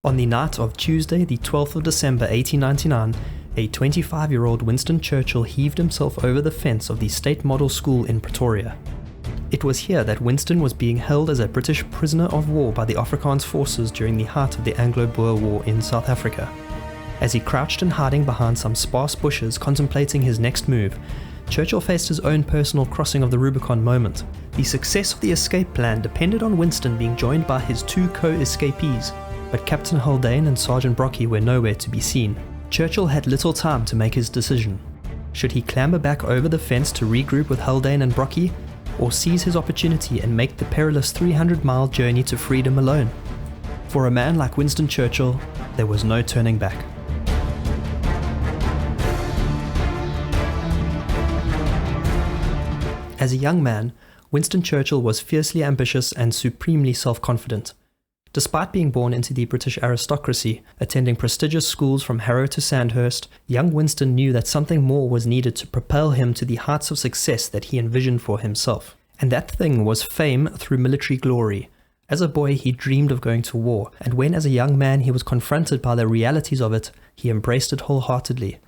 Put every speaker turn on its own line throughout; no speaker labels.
On the night of Tuesday, the 12th of December 1899, a 25-year-old Winston Churchill heaved himself over the fence of the State Model School in Pretoria. It was here that Winston was being held as a British prisoner of war by the Afrikaans forces during the height of the Anglo-Boer War in South Africa. As he crouched in hiding behind some sparse bushes contemplating his next move, Churchill faced his own personal crossing of the Rubicon moment. The success of the escape plan depended on Winston being joined by his two co-escapees, but Captain Haldane and Sergeant Brocky were nowhere to be seen. Churchill had little time to make his decision. Should he clamber back over the fence to regroup with Haldane and Brocky, or seize his opportunity and make the perilous 300-mile journey to freedom alone? For a man like Winston Churchill, there was no turning back. As a young man, Winston Churchill was fiercely ambitious and supremely self-confident. Despite being born into the British aristocracy, attending prestigious schools from Harrow to Sandhurst, young Winston knew that something more was needed to propel him to the heights of success that he envisioned for himself. And that thing was fame through military glory. As a boy, he dreamed of going to war, and when as a young man he was confronted by the realities of it, he embraced it wholeheartedly.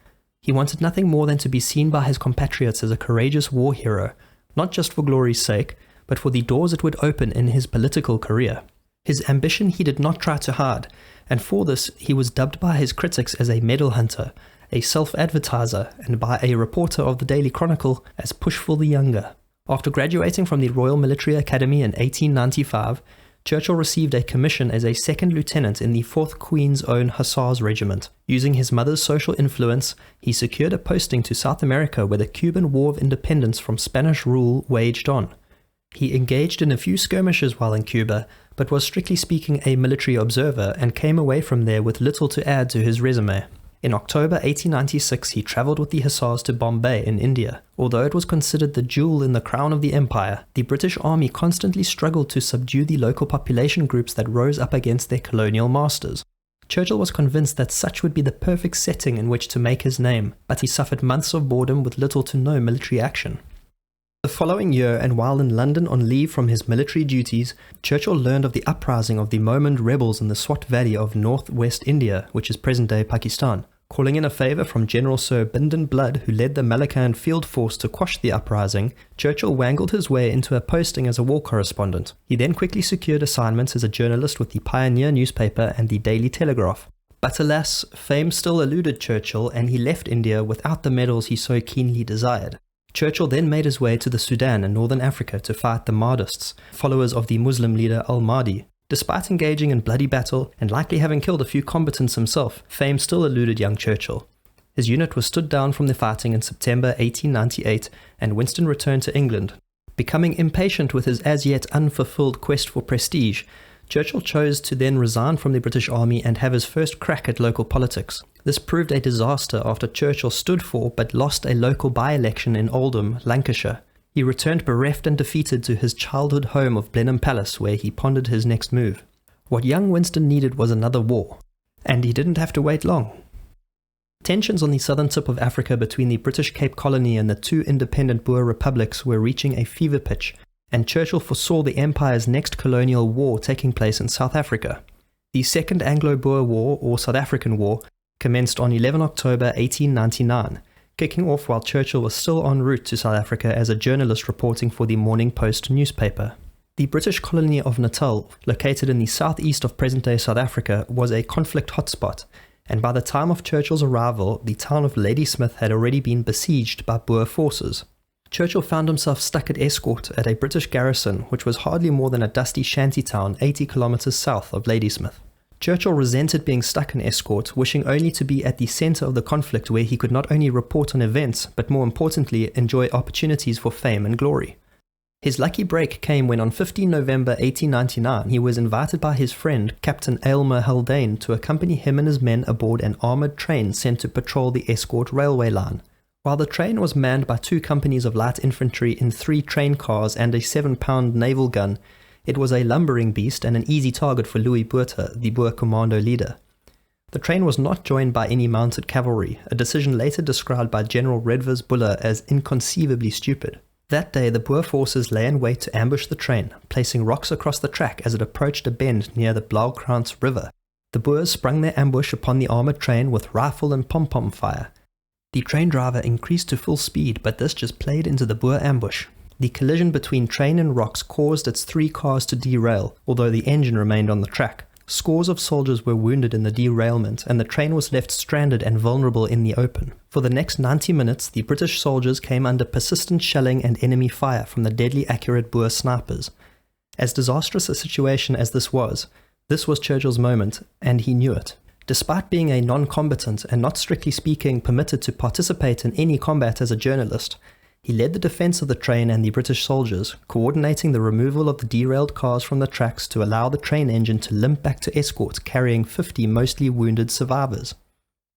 He wanted nothing more than to be seen by his compatriots as a courageous war hero, not just for glory's sake, but for the doors it would open in his political career. His ambition he did not try to hide, and for this he was dubbed by his critics as a medal hunter, a self-advertiser, and by a reporter of the Daily Chronicle as Pushful the Younger. After graduating from the Royal Military Academy in 1895, Churchill received a commission as a second lieutenant in the 4th Queen's Own Hussars Regiment. Using his mother's social influence, he secured a posting to South America where the Cuban War of Independence from Spanish rule waged on. He engaged in a few skirmishes while in Cuba, but was strictly speaking a military observer and came away from there with little to add to his resume. In October 1896, he travelled with the Hussars to Bombay in India. Although it was considered the jewel in the crown of the empire, the British army constantly struggled to subdue the local population groups that rose up against their colonial masters. Churchill was convinced that such would be the perfect setting in which to make his name, but he suffered months of boredom with little to no military action. The following year, and while in London on leave from his military duties, Churchill learned of the uprising of the Mohmand rebels in the Swat Valley of northwest India, which is present-day Pakistan. Calling in a favour from General Sir Bindon Blood, who led the Malaccan field force to quash the uprising, Churchill wangled his way into a posting as a war correspondent. He then quickly secured assignments as a journalist with the Pioneer newspaper and the Daily Telegraph. But alas, fame still eluded Churchill, and he left India without the medals he so keenly desired. Churchill then made his way to the Sudan and northern Africa to fight the Mahdists, followers of the Muslim leader al-Mahdi. Despite engaging in bloody battle and likely having killed a few combatants himself, fame still eluded young Churchill. His unit was stood down from the fighting in September 1898, and Winston returned to England. Becoming impatient with his as yet unfulfilled quest for prestige, Churchill chose to then resign from the British Army and have his first crack at local politics. This proved a disaster after Churchill stood for but lost a local by-election in Oldham, Lancashire. He returned bereft and defeated to his childhood home of Blenheim Palace, where he pondered his next move. What young Winston needed was another war, and he didn't have to wait long. Tensions on the southern tip of Africa between the British Cape Colony and the two independent Boer republics were reaching a fever pitch, and Churchill foresaw the empire's next colonial war taking place in South Africa. The Second Anglo-Boer War, or South African War, commenced on 11 October 1899, kicking off while Churchill was still en route to South Africa as a journalist reporting for the Morning Post newspaper. The British colony of Natal, located in the southeast of present-day South Africa, was a conflict hotspot, and by the time of Churchill's arrival, the town of Ladysmith had already been besieged by Boer forces. Churchill found himself stuck at escort at a British garrison which was hardly more than a dusty shanty town 80 kilometres south of Ladysmith. Churchill resented being stuck in escort, wishing only to be at the centre of the conflict where he could not only report on events, but more importantly, enjoy opportunities for fame and glory. His lucky break came when on 15 November 1899 he was invited by his friend Captain Aylmer Haldane to accompany him and his men aboard an armoured train sent to patrol the escort railway line. While the train was manned by 2 companies of light infantry in 3 train cars and a 7-pound naval gun, it was a lumbering beast and an easy target for Louis Botha, the Boer commando leader. The train was not joined by any mounted cavalry, a decision later described by General Redvers Buller as inconceivably stupid. That day the Boer forces lay in wait to ambush the train, placing rocks across the track as it approached a bend near the Blaukrans River. The Boers sprung their ambush upon the armoured train with rifle and pom-pom fire. The train driver increased to full speed, but this just played into the Boer ambush. The collision between train and rocks caused its 3 cars to derail, although the engine remained on the track. Scores of soldiers were wounded in the derailment, and the train was left stranded and vulnerable in the open. For the next 90 minutes, the British soldiers came under persistent shelling and enemy fire from the deadly accurate Boer snipers. As disastrous a situation as this was Churchill's moment, and he knew it. Despite being a non-combatant and not strictly speaking permitted to participate in any combat as a journalist, he led the defence of the train and the British soldiers, coordinating the removal of the derailed cars from the tracks to allow the train engine to limp back to escort, carrying 50 mostly wounded survivors.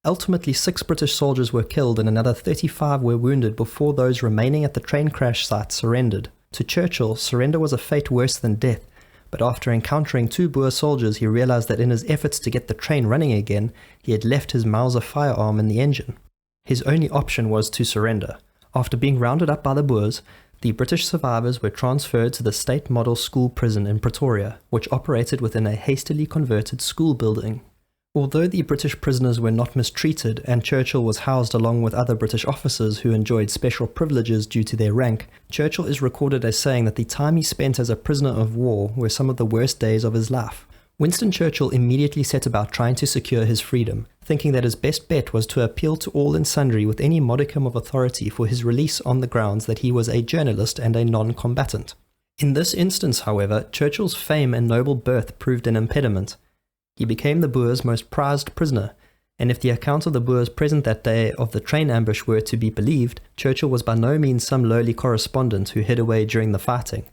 Ultimately, 6 British soldiers were killed and another 35 were wounded before those remaining at the train crash site surrendered. To Churchill, surrender was a fate worse than death, but after encountering 2 Boer soldiers, he realized that in his efforts to get the train running again, he had left his Mauser firearm in the engine. His only option was to surrender. After being rounded up by the Boers, the British survivors were transferred to the State Model School Prison in Pretoria, which operated within a hastily converted school building. Although the British prisoners were not mistreated and Churchill was housed along with other British officers who enjoyed special privileges due to their rank, Churchill is recorded as saying that the time he spent as a prisoner of war were some of the worst days of his life. Winston Churchill immediately set about trying to secure his freedom, thinking that his best bet was to appeal to all and sundry with any modicum of authority for his release on the grounds that he was a journalist and a non-combatant. In this instance, however, Churchill's fame and noble birth proved an impediment. He became the Boers' most prized prisoner, and if the accounts of the Boers present that day of the train ambush were to be believed, Churchill was by no means some lowly correspondent who hid away during the fighting.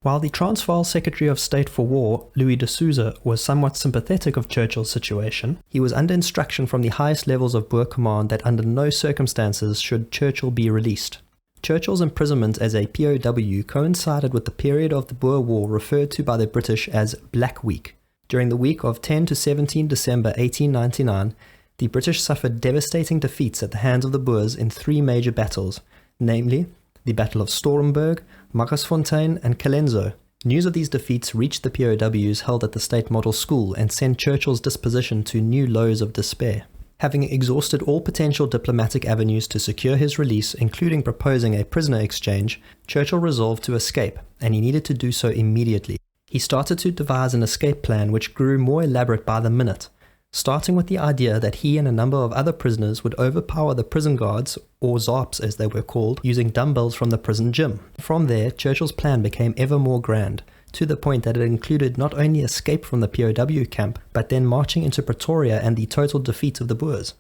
While the Transvaal Secretary of State for War, Louis de Souza, was somewhat sympathetic of Churchill's situation, he was under instruction from the highest levels of Boer command that under no circumstances should Churchill be released. Churchill's imprisonment as a POW coincided with the period of the Boer War referred to by the British as Black Week. During the week of 10 to 17 December 1899, the British suffered devastating defeats at the hands of the Boers in 3 major battles, namely the Battle of Stormberg, Magasfontein, and Colenso. News of these defeats reached the POWs held at the State Model School and sent Churchill's disposition to new lows of despair. Having exhausted all potential diplomatic avenues to secure his release, including proposing a prisoner exchange, Churchill resolved to escape, and he needed to do so immediately. He started to devise an escape plan which grew more elaborate by the minute, starting with the idea that he and a number of other prisoners would overpower the prison guards, or zarps as they were called, using dumbbells from the prison gym. From there, Churchill's plan became ever more grand, to the point that it included not only escape from the POW camp, but then marching into Pretoria and the total defeat of the Boers.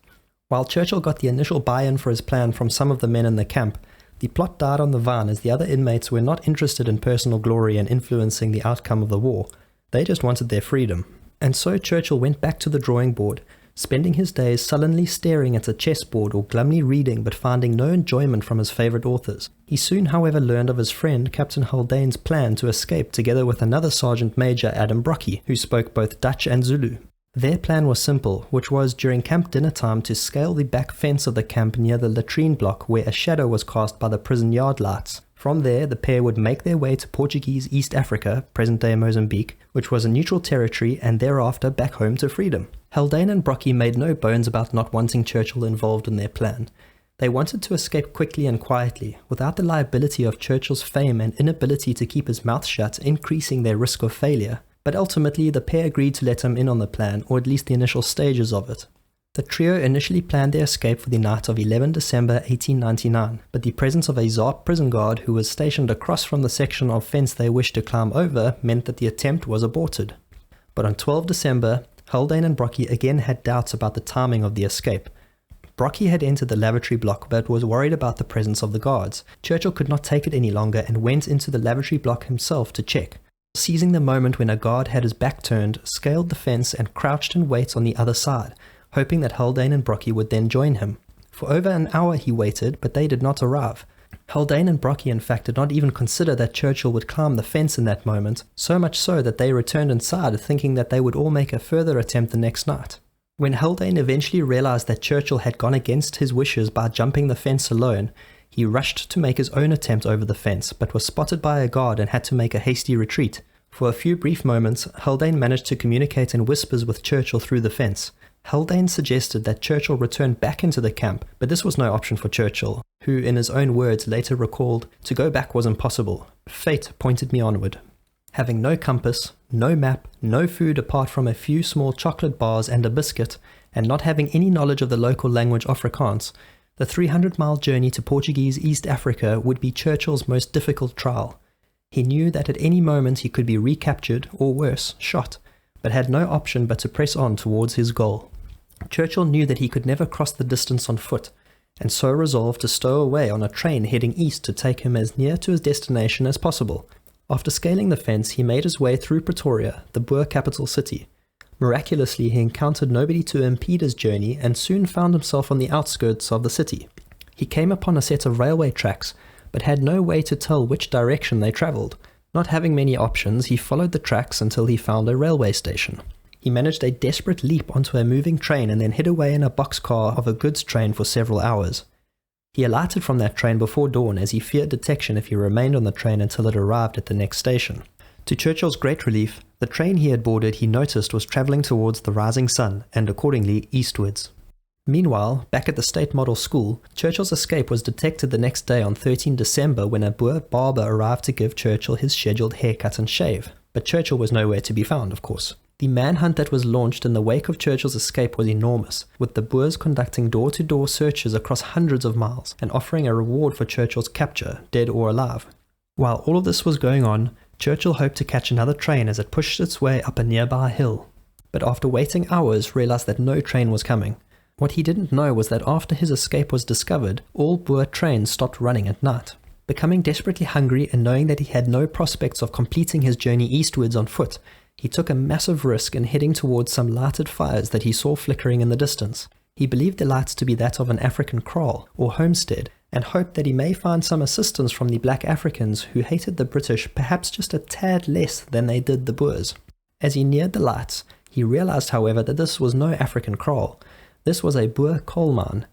While Churchill got the initial buy-in for his plan from some of the men in the camp, the plot died on the vine as the other inmates were not interested in personal glory and influencing the outcome of the war. They just wanted their freedom. And so Churchill went back to the drawing board, spending his days sullenly staring at a chessboard or glumly reading but finding no enjoyment from his favourite authors. He soon, however, learned of his friend Captain Haldane's plan to escape together with another Sergeant Major, Adam Brockie, who spoke both Dutch and Zulu. Their plan was simple, which was during camp dinner time to scale the back fence of the camp near the latrine block where a shadow was cast by the prison yard lights. From there, the pair would make their way to Portuguese East Africa, present-day Mozambique, which was a neutral territory, and thereafter back home to freedom. Haldane and Brockie made no bones about not wanting Churchill involved in their plan. They wanted to escape quickly and quietly, without the liability of Churchill's fame and inability to keep his mouth shut, increasing their risk of failure. But ultimately, the pair agreed to let him in on the plan, or at least the initial stages of it. The trio initially planned their escape for the night of 11 December 1899, but the presence of a ZARP prison guard who was stationed across from the section of fence they wished to climb over meant that the attempt was aborted. But on 12 December, Haldane and Brockie again had doubts about the timing of the escape. Brockie had entered the lavatory block but was worried about the presence of the guards. Churchill could not take it any longer and went into the lavatory block himself to check. Seizing the moment when a guard had his back turned, scaled the fence and crouched in wait on the other side, hoping that Haldane and Brockie would then join him. For over an hour he waited, but they did not arrive. Haldane and Brockie in fact did not even consider that Churchill would climb the fence in that moment, so much so that they returned inside thinking that they would all make a further attempt the next night. When Haldane eventually realized that Churchill had gone against his wishes by jumping the fence alone, he rushed to make his own attempt over the fence, but was spotted by a guard and had to make a hasty retreat. For a few brief moments, Haldane managed to communicate in whispers with Churchill through the fence. Haldane suggested that Churchill return back into the camp, but this was no option for Churchill, who in his own words later recalled, "To go back was impossible. Fate pointed me onward." Having no compass, no map, no food apart from a few small chocolate bars and a biscuit, and not having any knowledge of the local language Afrikaans, the 300-mile journey to Portuguese East Africa would be Churchill's most difficult trial. He knew that at any moment he could be recaptured, or worse, shot, but had no option but to press on towards his goal. Churchill knew that he could never cross the distance on foot, and so resolved to stow away on a train heading east to take him as near to his destination as possible. After scaling the fence, he made his way through Pretoria, the Boer capital city. Miraculously, he encountered nobody to impede his journey and soon found himself on the outskirts of the city. He came upon a set of railway tracks, but had no way to tell which direction they travelled. Not having many options, he followed the tracks until he found a railway station. He managed a desperate leap onto a moving train and then hid away in a boxcar of a goods train for several hours. He alighted from that train before dawn as he feared detection if he remained on the train until it arrived at the next station. To Churchill's great relief, the train he had boarded he noticed was travelling towards the rising sun and accordingly eastwards. Meanwhile, back at the State Model School, Churchill's escape was detected the next day on 13 December when a Boer barber arrived to give Churchill his scheduled haircut and shave. But Churchill was nowhere to be found, of course. The manhunt that was launched in the wake of Churchill's escape was enormous, with the Boers conducting door-to-door searches across hundreds of miles and offering a reward for Churchill's capture, dead or alive. While all of this was going on, Churchill hoped to catch another train as it pushed its way up a nearby hill. But after waiting hours, realized that no train was coming. What he didn't know was that after his escape was discovered, all Boer trains stopped running at night. Becoming desperately hungry and knowing that he had no prospects of completing his journey eastwards on foot, he took a massive risk in heading towards some lighted fires that he saw flickering in the distance. He believed the lights to be that of an African kraal, or homestead, and hoped that he may find some assistance from the black Africans who hated the British perhaps just a tad less than they did the Boers. As he neared the lights, he realized, however, that this was no African kraal. This was a Boer coal mine.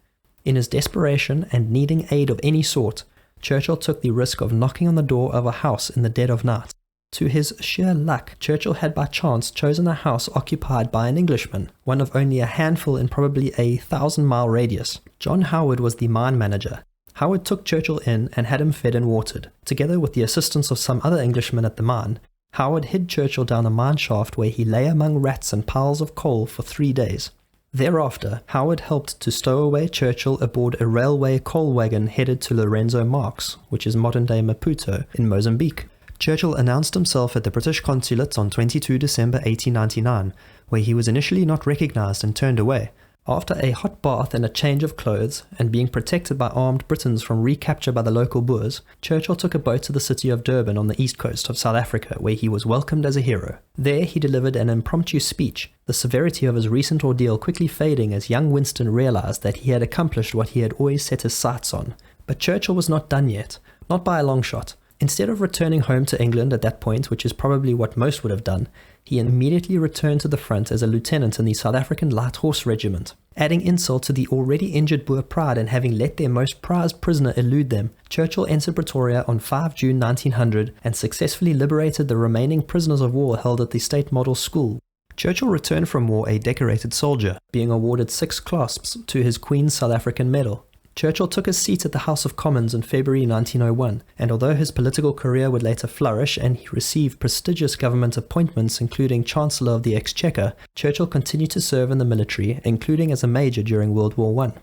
In his desperation and needing aid of any sort, Churchill took the risk of knocking on the door of a house in the dead of night. To his sheer luck, Churchill had by chance chosen a house occupied by an Englishman, one of only a handful in probably a 1,000-mile radius. John Howard was the mine manager. Howard took Churchill in and had him fed and watered. Together with the assistance of some other Englishmen at the mine, Howard hid Churchill down a mine shaft where he lay among rats and piles of coal for 3 days. Thereafter, Howard helped to stow away Churchill aboard a railway coal wagon headed to Lorenzo Marques, which is modern-day Maputo, in Mozambique. Churchill announced himself at the British consulate on 22 December 1899, where he was initially not recognized and turned away. After a hot bath and a change of clothes, and being protected by armed Britons from recapture by the local Boers, Churchill took a boat to the city of Durban on the east coast of South Africa, where he was welcomed as a hero. There he delivered an impromptu speech, the severity of his recent ordeal quickly fading as young Winston realized that he had accomplished what he had always set his sights on. But Churchill was not done yet, not by a long shot. Instead of returning home to England at that point, which is probably what most would have done, he immediately returned to the front as a lieutenant in the South African Light Horse Regiment. Adding insult to the already injured Boer pride and having let their most prized prisoner elude them, Churchill entered Pretoria on 5 June 1900 and successfully liberated the remaining prisoners of war held at the State Model School. Churchill returned from war a decorated soldier, being awarded 6 clasps to his Queen's South African Medal. Churchill took his seat at the House of Commons in February 1901, and although his political career would later flourish and he received prestigious government appointments including Chancellor of the Exchequer, Churchill continued to serve in the military, including as a major during World War I.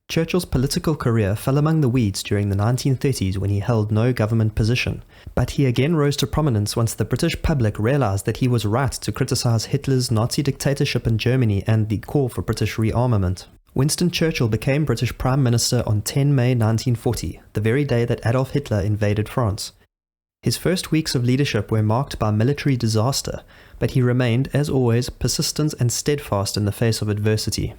Churchill's political career fell among the weeds during the 1930s when he held no government position, but he again rose to prominence once the British public realized that he was right to criticize Hitler's Nazi dictatorship in Germany and the call for British rearmament. Winston Churchill became British Prime Minister on 10 May 1940, the very day that Adolf Hitler invaded France. His first weeks of leadership were marked by military disaster, but he remained, as always, persistent and steadfast in the face of adversity.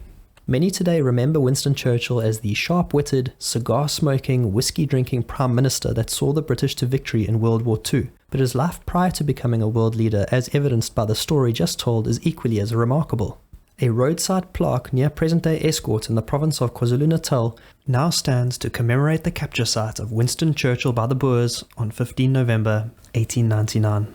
Many today remember Winston Churchill as the sharp-witted, cigar-smoking, whiskey-drinking Prime Minister that saw the British to victory in World War II, but his life prior to becoming a world leader, as evidenced by the story just told, is equally as remarkable. A roadside plaque near present-day Escort in the province of KwaZulu-Natal now stands to commemorate the capture site of Winston Churchill by the Boers on 15 November 1899.